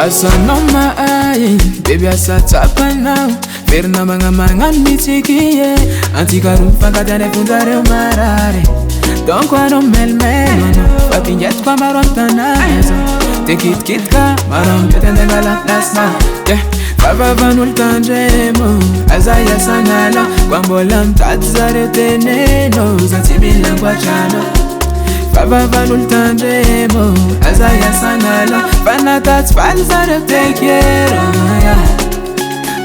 Asanao mahay, baby asa tsapanao Verina magnamanano mitsiky Antika roa fankatiana fonjareo marary Donc anao melimelo anao Fa pingetiko amaro amtanana Te kitikitika maro amipety andengala plasma Vavavan'olo tandremo Aza iasanala Kwa mbola mitady zareo teneno Za tsy mila ankoatrano Vavavan'olo tandremo Aza iasanala Fa natatsy faly zareo tekero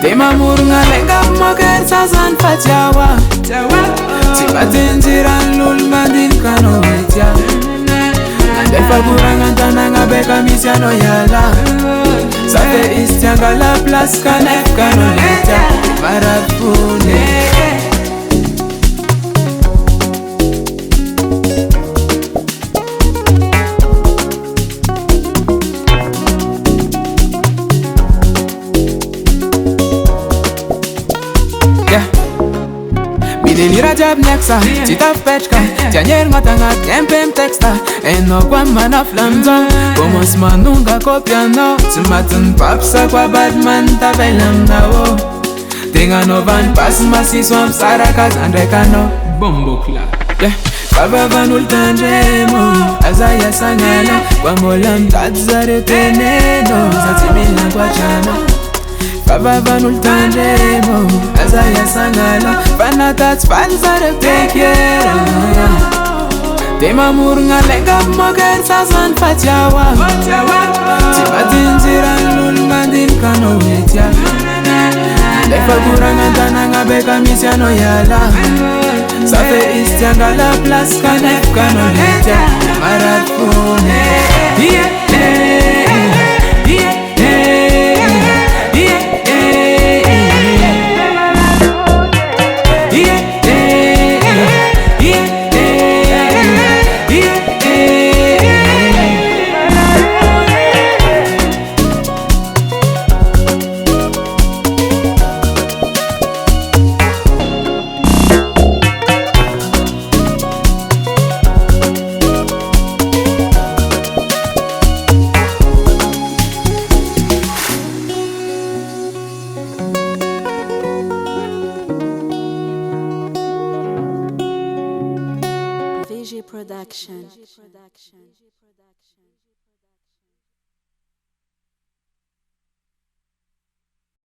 Te mamorogna lenga mokery sasany fa tsy awa Tsy matinjiran'olo mandinika anao etya Nandefa koragna an-tanagna beka misy anao iala Sa fe izy tiangala plasy kanefa anao letya Marary fony Midelira jiaby neksa, tsy tafipetraka Tianerigna tagnaty MP texta Hainao koa manafy lamjao Commence manonga kopianao Tsy matin'ny papisa koa badman tavela aminao Tegna anaovany pasy masiso amy saraka zandraika anao Bombokla Vavavan'olo tandremo Aza iasagnana Kwa mbola mitady zareo teneno Za tsy mila ankoatrano Vavavan'olo tandremo Aza iasanala Fa natatsy faly zareo tekero Te mamorogna lenga mokery sasany fa tsy awa Tsy matinjiran'olo mandinika anao etya Lefa koragna an-tanagna beka misy anao iala Sa fe izy tiangala plasy kanefa anao letya Marary fony VG Production.